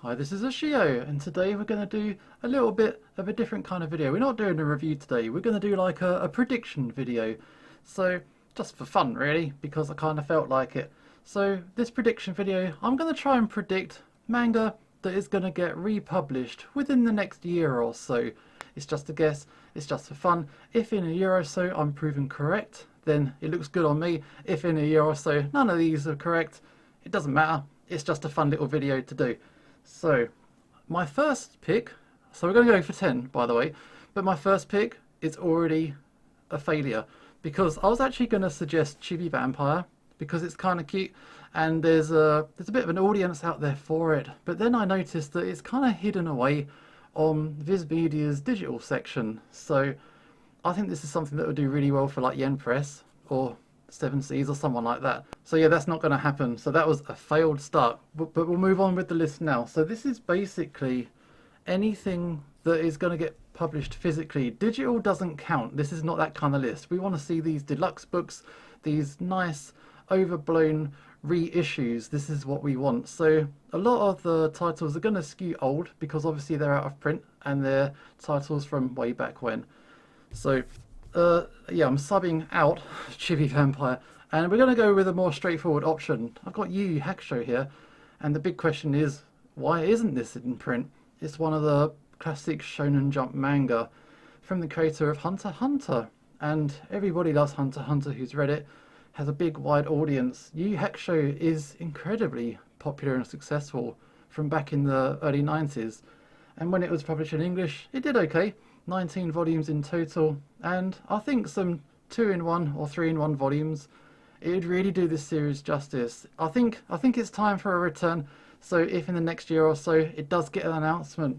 Hi, this is Ashio, and today we're going to do a little bit of a different kind of video. We're not doing a review today, we're going to do like a prediction video. So, just for fun really, because I kind of felt like it. So, this prediction video, I'm going to try and predict manga that is going to get republished within the next year or so. It's just a guess, it's just for fun. If in a year or so I'm proven correct, then it looks good on me. If in a year or so none of these are correct, it doesn't matter. It's just a fun little video to do. So, my first pick, so we're going to go for 10 by the way, but my first pick is already a failure because I was actually going to suggest Chibi Vampire because it's kind of cute and there's a bit of an audience out there for it, but then I noticed that it's kind of hidden away on Viz Media's digital section. So I think this is something that would do really well for like Yen Press or 7 Seas or someone like that. So yeah, that's not going to happen. So that was a failed start, but we'll move on with the list now. So this is basically anything that is going to get published physically. Digital doesn't count. This is not that kind of list. We want to see these deluxe books, these nice overblown reissues. This is what we want. So a lot of the titles are going to skew old because obviously they're out of print and they're titles from way back when. So yeah, I'm subbing out Chibi Vampire, and we're going to go with a more straightforward option. I've got Yu Yu Hakusho here, and the big question is, why isn't this in print? It's one of the classic Shonen Jump manga from the creator of Hunter x Hunter, and everybody loves Hunter x Hunter who's read it, has a big wide audience. Yu Yu Hakusho is incredibly popular and successful from back in the early 90s, and when it was published in English, it did okay. 19 volumes in total, and I think some 2-in-1 or 3-in-1 volumes. It would really do this series justice. I think it's time for a return. So if in the next year or so it does get an announcement,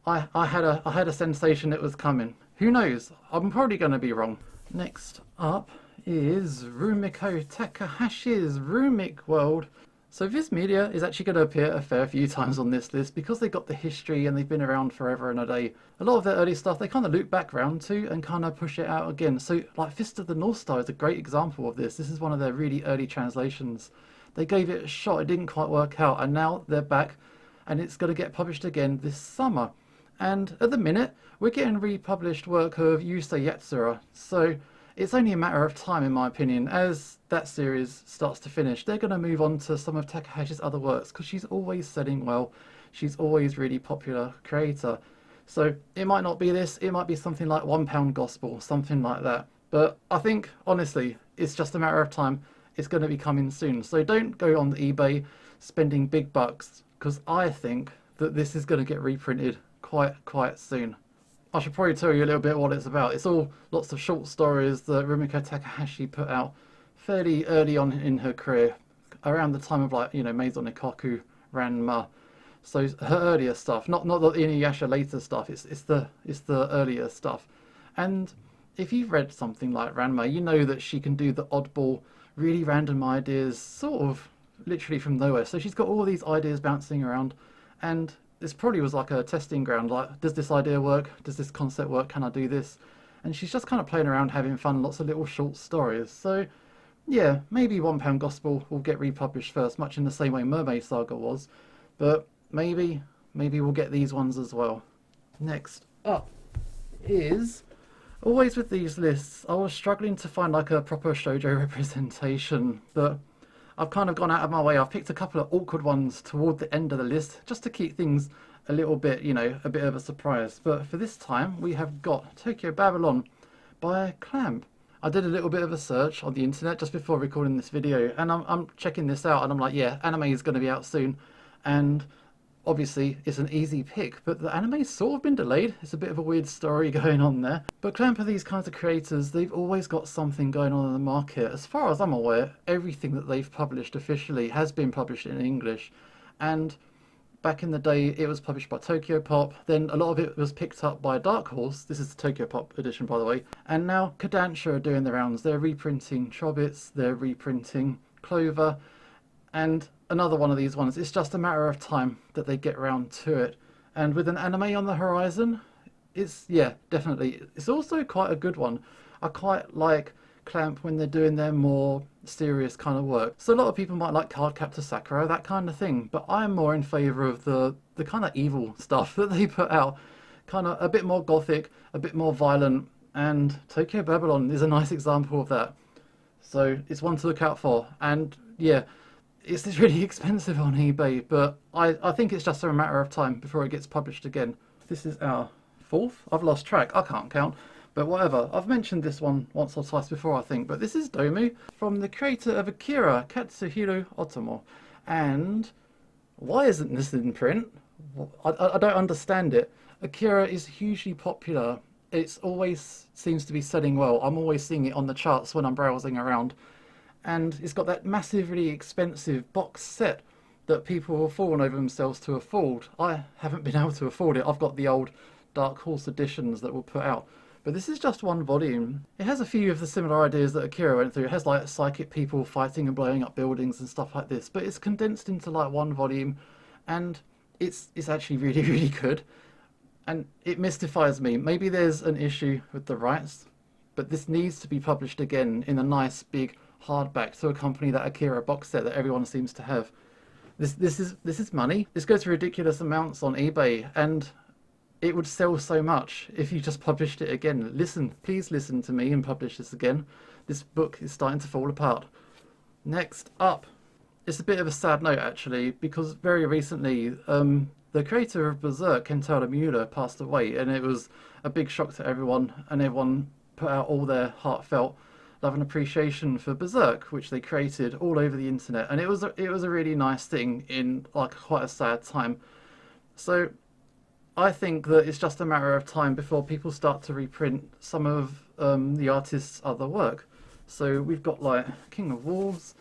I had a sensation it was coming. Who knows? I'm probably going to be wrong. Next up is Rumiko Takahashi's Rumik World. So Viz Media is actually going to appear a fair few times on this list because they've got the history and they've been around forever and a day. A lot of their early stuff they kind of loop back round to and kind of push it out again. So like Fist of the North Star is a great example of this. This is one of their really early translations. They gave it a shot, it didn't quite work out, and now they're back and it's going to get published again this summer. And at the minute we're getting republished work of Yusei Yatsura. So it's only a matter of time, in my opinion, as that series starts to finish. They're going to move on to some of Takahashi's other works because she's always selling well. She's always really popular creator. So it might not be this, it might be something like £1 Gospel, something like that. But I think, honestly, it's just a matter of time. It's going to be coming soon. So don't go on eBay spending big bucks because I think that this is going to get reprinted quite soon. I should probably tell you a little bit what it's about. It's all lots of short stories that Rumiko Takahashi put out fairly early on in her career, around the time of like, you know, Maison Ikoku, Ranma. So her earlier stuff, not the Inuyasha later stuff. It's the earlier stuff. And if you've read something like Ranma, you know that she can do the oddball, really random ideas, sort of literally from nowhere. So she's got all these ideas bouncing around, and this probably was like a testing ground, like, does this idea work? Does this concept work? Can I do this? And she's just kind of playing around, having fun, lots of little short stories. So, yeah, maybe £1 Gospel will get republished first, much in the same way Mermaid Saga was. But maybe we'll get these ones as well. Next up is, always with these lists, I was struggling to find like a proper shoujo representation, but I've kind of gone out of my way. I've picked a couple of awkward ones toward the end of the list just to keep things a little bit, you know, a bit of a surprise. But for this time, we have got Tokyo Babylon by Clamp. I did a little bit of a search on the internet just before recording this video, and I'm checking this out, and I'm like, yeah, anime is going to be out soon. And obviously, it's an easy pick, but the anime's sort of been delayed. It's a bit of a weird story going on there. But Clamp are these kinds of creators, they've always got something going on in the market. As far as I'm aware, everything that they've published officially has been published in English. And back in the day, it was published by Tokyo Pop, then a lot of it was picked up by Dark Horse. This is the Tokyo Pop edition, by the way. And now Kodansha are doing the rounds. They're reprinting Chobits, they're reprinting Clover, and another one of these ones. It's just a matter of time that they get around to it. And with an anime on the horizon, it's, yeah, definitely. It's also quite a good one. I quite like clamp when they're doing their more serious kind of work. So a lot of people might like Cardcaptor Sakura, that kind of thing, but I'm more in favour of the kind of evil stuff that they put out. Kind of a bit more gothic, a bit more violent, and Tokyo Babylon is a nice example of that. So it's one to look out for. And yeah, it's really expensive on eBay, but I think it's just a matter of time before it gets published again. This is our fourth? I've lost track, I can't count. But whatever, I've mentioned this one once or twice before, I think. But this is Domu, from the creator of Akira, Katsuhiro Otomo. And why isn't this in print? I don't understand it. Akira is hugely popular. It's always seems to be selling well. I'm always seeing it on the charts when I'm browsing around. And it's got that massively expensive box set that people have fallen over themselves to afford. I haven't been able to afford it. I've got the old Dark Horse editions that were put out. But this is just one volume. It has a few of the similar ideas that Akira went through. It has like psychic people fighting and blowing up buildings and stuff like this. But it's condensed into like one volume. And it's actually really, really good. And it mystifies me. Maybe there's an issue with the rights. But this needs to be published again in a nice big hardback to accompany that Akira box set that everyone seems to have. This is money. This goes for ridiculous amounts on eBay, and it would sell so much if you just published it again. Listen, please listen to me and publish this again. This book is starting to fall apart. Next up, it's a bit of a sad note actually, because very recently the creator of Berserk, Kentaro Miura, passed away, and it was a big shock to everyone, and everyone put out all their heartfelt love and appreciation for Berserk, which they created all over the internet, and it was a really nice thing in like quite a sad time. So I think that it's just a matter of time before people start to reprint some of the artist's other work. So we've got like King of Wolves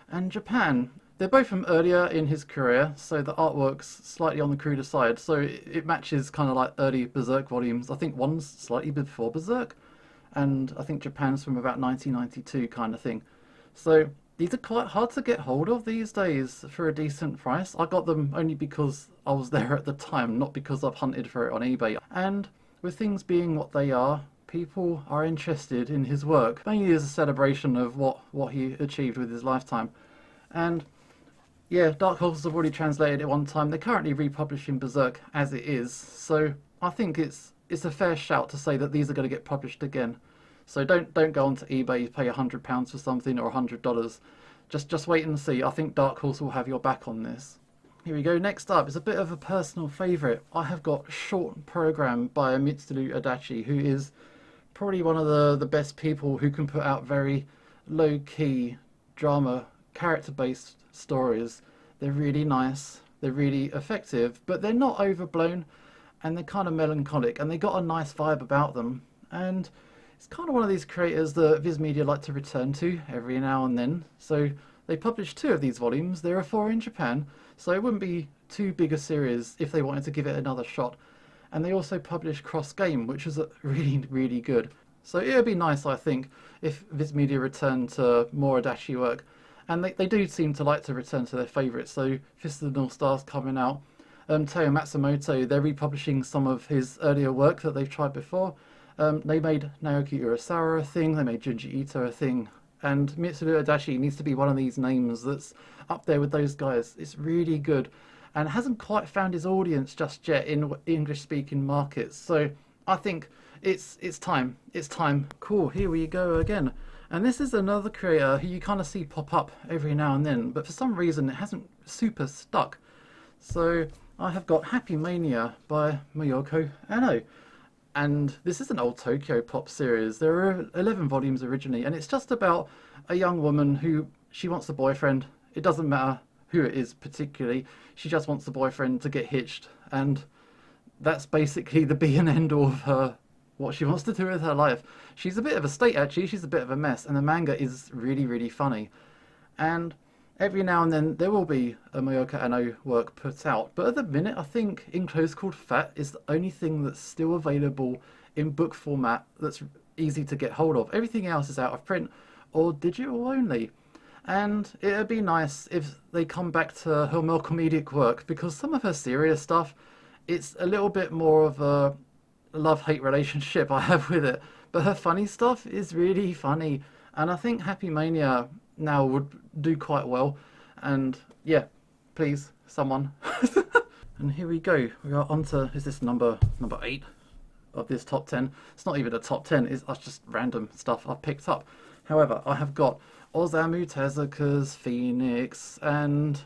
and Japan. They're both from earlier in his career, so the artwork's slightly on the cruder side, so it matches kind of like early Berserk volumes. I think one's slightly before Berserk, and I think Japan's from about 1992 kind of thing. So these are quite hard to get hold of these days for a decent price. I got them only because I was there at the time, not because I've hunted for it on eBay. And with things being what they are, people are interested in his work, mainly as a celebration of what he achieved with his lifetime. And yeah, Dark Horse have already translated it one time. They're currently republishing Berserk as it is, so I think it's a fair shout to say that these are going to get published again. So don't go onto eBay, pay £100 for something or $100. Just wait and see. I think Dark Horse will have your back on this. Here we go. Next up is a bit of a personal favourite. I have got Short Program by Mitsuru Adachi, who is probably one of the best people who can put out very low-key drama, character-based stories. They're really nice, they're really effective, but they're not overblown, and they're kind of melancholic, and they got a nice vibe about them. And it's kind of one of these creators that Viz Media like to return to every now and then. So they published 2 of these volumes. There are 4 in Japan, so it wouldn't be too big a series if they wanted to give it another shot. And they also published Cross Game, which is really, really good. So it would be nice, I think, if Viz Media returned to more Adachi work. And they do seem to like to return to their favourites. So Fist of the North Star's coming out. Teo Matsumoto, they're republishing some of his earlier work that they've tried before. They made Naoki Urasawa a thing, they made Junji Ito a thing. And Mitsuru Adachi needs to be one of these names that's up there with those guys. It's really good, and hasn't quite found his audience just yet in English-speaking markets. So I think it's time. It's time. Cool, here we go again. And this is another creator who you kind of see pop up every now and then, but for some reason it hasn't super stuck. So I have got Happy Mania by Mayoko Anno. And this is an old Tokyo Pop series. There are 11 volumes originally, and it's just about a young woman who, she wants a boyfriend. It doesn't matter who it is particularly. She just wants a boyfriend to get hitched. And that's basically the be and end all of her, what she wants to do with her life. She's a bit of a state actually, she's a bit of a mess, and the manga is really, really funny. And every now and then there will be a Mayoko Anno work put out, but at the minute I think In Close Called Fat is the only thing that's still available in book format that's easy to get hold of. Everything else is out of print or digital only. And it would be nice if they come back to her more comedic work, because some of her serious stuff, it's a little bit more of a love-hate relationship I have with it. But her funny stuff is really funny, And I think Happy Mania now would do quite well. And yeah, please, someone. And here we go. We are on to, is this number 8 of this top 10? It's not even a top 10, it's just random stuff I've picked up. However, I have got Ozamu Tezuka's Phoenix, and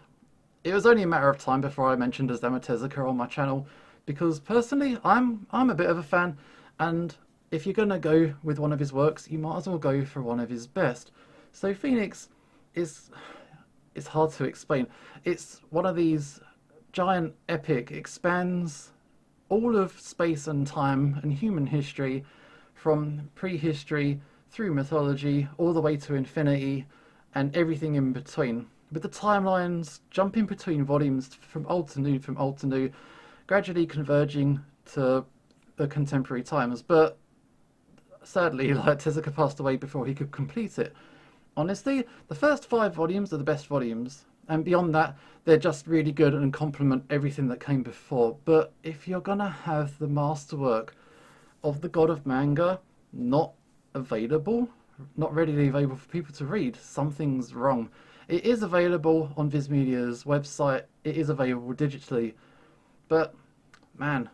it was only a matter of time before I mentioned Ozamu Tezuka on my channel, because personally, I'm a bit of a fan, and if you're gonna go with one of his works, you might as well go for one of his best. So Phoenix is, it's hard to explain. It's one of these giant epic, expands all of space and time and human history from prehistory through mythology all the way to infinity and everything in between, with the timelines jumping between volumes from old to new, gradually converging to the contemporary times. But sadly, like, Tezuka passed away before he could complete it. Honestly, the first 5 volumes are the best volumes, and beyond that, they're just really good and complement everything that came before. But if you're gonna have the masterwork of the god of manga not available, not readily available for people to read, something's wrong. It is available on Viz Media's website, it is available digitally, but man,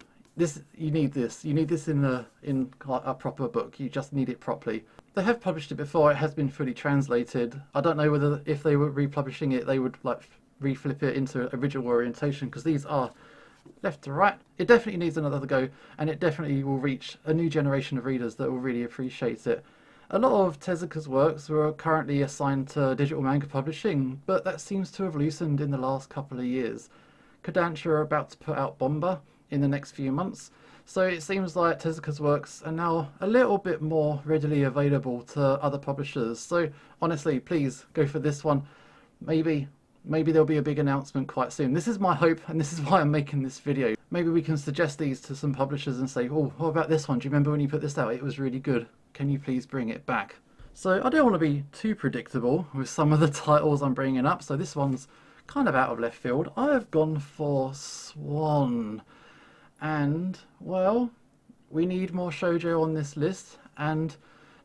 you need this in a proper book. You just need it properly. They have published it before, it has been fully translated. I don't know whether, if they were republishing it, they would like reflip it into original orientation, because these are left to right. It definitely needs another go, and it definitely will reach a new generation of readers that will really appreciate it. A lot of Tezuka's works were currently assigned to digital manga publishing, but that seems to have loosened in the last couple of years. Kodansha are about to put out Bomba in the next few months, so it seems like Tezuka's works are now a little bit more readily available to other publishers. So honestly, please go for this one. Maybe there'll be a big announcement quite soon. This is my hope, and this is why I'm making this video. Maybe we can suggest these to some publishers and say, oh, what about this one? Do you remember when you put this out? It was really good. Can you please bring it back? So I don't want to be too predictable with some of the titles I'm bringing up, so this one's kind of out of left field. I've gone for Swan. And, well, we need more shoujo on this list, and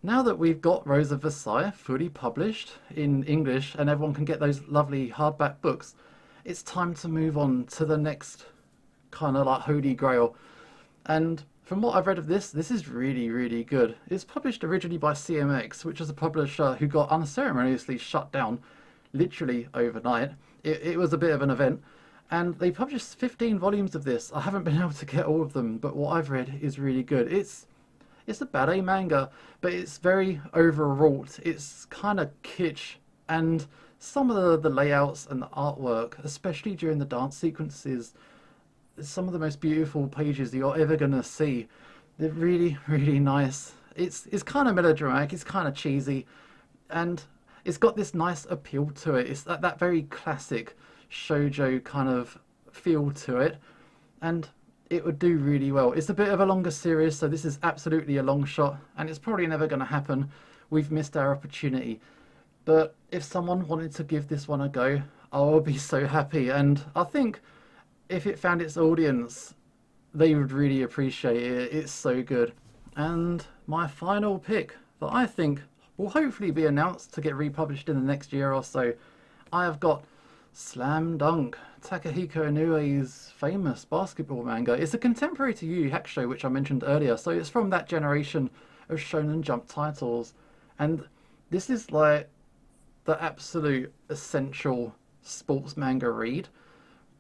now that we've got Rose of Versailles fully published in English and everyone can get those lovely hardback books, it's time to move on to the next kind of like holy grail. And from what I've read of this is really, really good. It's published originally by CMX, which is a publisher who got unceremoniously shut down literally overnight. It was a bit of an event. And they published 15 volumes of this. I haven't been able to get all of them, but what I've read is really good. It's a ballet manga, but it's very overwrought. It's kind of kitsch, and some of the layouts and the artwork, especially during the dance sequences, some of the most beautiful pages you're ever gonna see. They're really, really nice. It's kind of melodramatic, it's kind of cheesy, and it's got this nice appeal to it. It's that very classic shoujo kind of feel to it, and it would do really well. It's a bit of a longer series, so this is absolutely a long shot, and it's probably never going to happen. We've missed our opportunity. But if someone wanted to give this one a go, I would be so happy, and I think if it found its audience, they would really appreciate it. It's so good. And my final pick that I think will hopefully be announced to get republished in the next year or so, I have got Slam Dunk, Takahashi Inoue's famous basketball manga. It's a contemporary to Yu Yu Hakusho, which I mentioned earlier, so it's from that generation of Shonen Jump titles. And this is like the absolute essential sports manga read.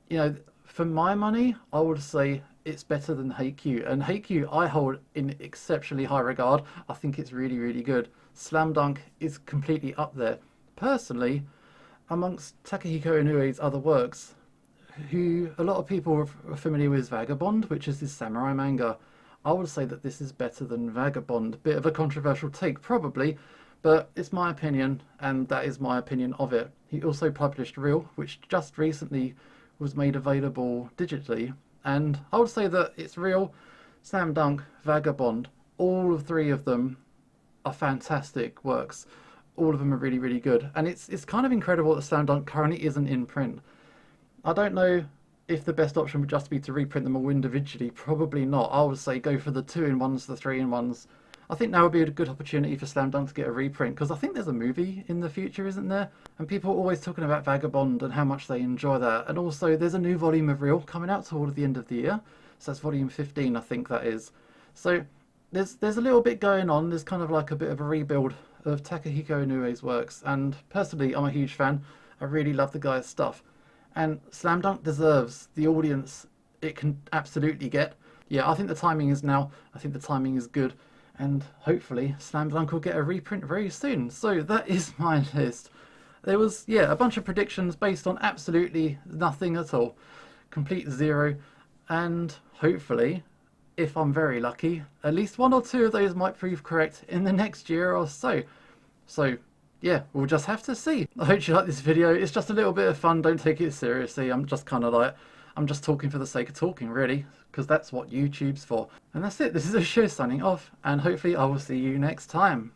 You know, for my money, I would say it's better than Haikyuu. And Haikyuu I hold in exceptionally high regard. I think it's really, really good. Slam Dunk is completely up there. Personally, amongst Takahashi Inoue's other works, who a lot of people are familiar with Vagabond, which is his samurai manga, I would say that this is better than Vagabond. Bit of a controversial take, probably, but it's my opinion, and that is my opinion of it. He also published Real, which just recently was made available digitally, and I would say that it's Real, Slam Dunk, Vagabond, all of 3 of them are fantastic works. All of them are really, really good. And it's kind of incredible that Slam Dunk currently isn't in print. I don't know if the best option would just be to reprint them all individually. Probably not. I would say go for the 2-in-1s, the 3-in-1s. I think now would be a good opportunity for Slam Dunk to get a reprint, because I think there's a movie in the future, isn't there? And people are always talking about Vagabond and how much they enjoy that. And also there's a new volume of Real coming out toward the end of the year. So that's volume 15, I think that is. So there's a little bit going on. There's kind of like a bit of a rebuild of Takahiko Inoue's works. And personally, I'm a huge fan. I really love the guy's stuff. And Slam Dunk deserves the audience it can absolutely get. Yeah, I think the timing is now. I think the timing is good. And hopefully Slam Dunk will get a reprint very soon. So that is my list. There was, yeah, a bunch of predictions based on absolutely nothing at all. Complete zero. And hopefully, if I'm very lucky, at least one or two of those might prove correct in the next year or so. So, yeah, we'll just have to see. I hope you like this video. It's just a little bit of fun. Don't take it seriously. I'm just kind of like, I'm just talking for the sake of talking, really, because that's what YouTube's for. And that's it. This is Osho signing off, and hopefully I will see you next time.